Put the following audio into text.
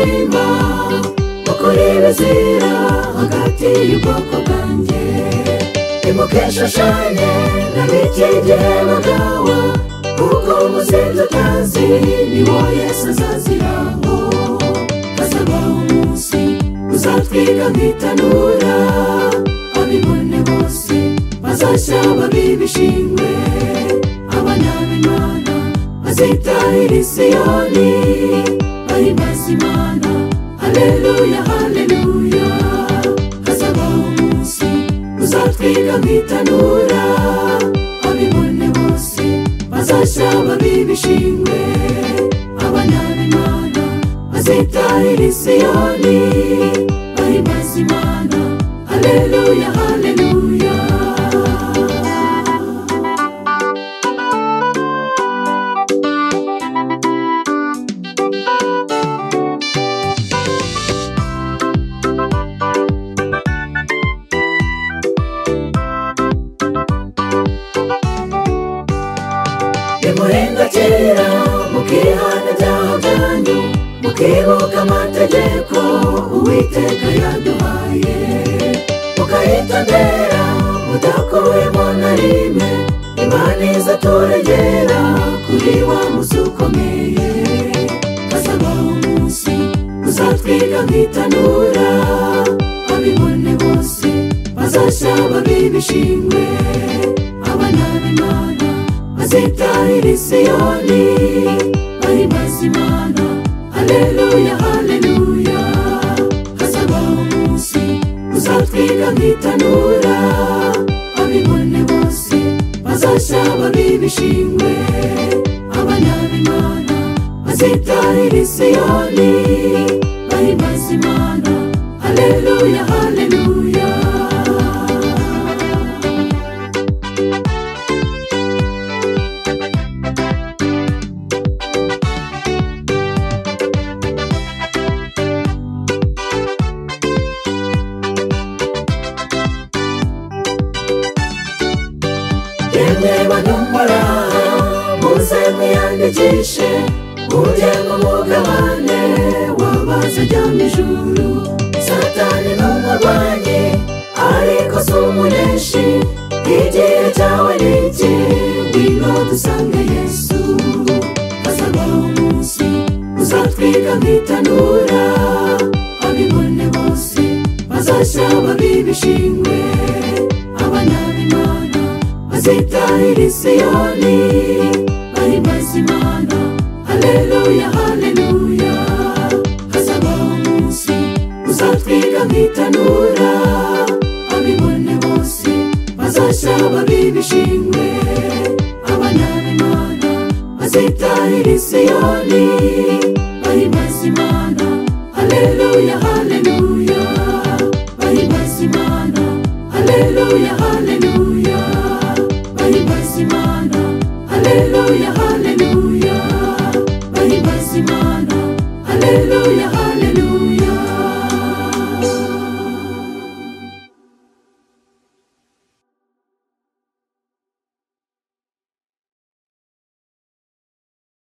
ubuzima ukuri bizira hagati y'ubwoko bwanjye nimukeshashanye n'ab'ikigihe bagawa kuko umuzinzi utazi niwo Yesu azaziraho hazabaho umunsi uzatwiga nk'itanura abibone bose bazashya babibishingwe abana b'Imana bazitahira i Siyoni bahimbaza Imana haleluya haleluya hazabaho umunsi uzatwiga nk'itanura abibone bose bazashya babibishingwe abana b'Imana bazitahira i Siyoni bahimbaza Imana haleluya haleluya muhindukira mukihana ibyaha byanyu mukibuka amategeko Uwiteka yaduhaye mukayitondera mudakuyemo na rimwe Imana izaturengera kuri wa munsi ukomeye hazabaho umunsi uzatwiga nk'itanura abibone bose bazashya babibishingwe abana b'Imana bazitahira i Siyoni bahimbaza Imana haleluya haleluya hazabaho umunsi uzatwiga nk'itanura abibone bose bazashya babibishingwe abana b'Imana bazitahira i Siyoni bahimbaza Imana haleluya haleluya banumara muze mwiyandikishe mujye mu mugabane w'abazajya mu ijuru Satani n'umurwanyi ariko si umuneshi igihe cyawe ni iki ngwino dusange Yesu hazabaho umunsi uzatwiga nk'itanura abibone bose bazashya babibishingwe abana b'Imana bazitahira i Siyoni bahimbaza Imana haleluya haleluya hazabaho umunsi uzatwiga nk'itanura abibone bose bazashya babibishingwe abana b'Imana bazitahira i Siyoni bahimbaza Imana haleluya haleluya bahimbaza Imana haleluya haleluya bahimbaza Imana haleluya haleluya bahimbaza Imana haleluya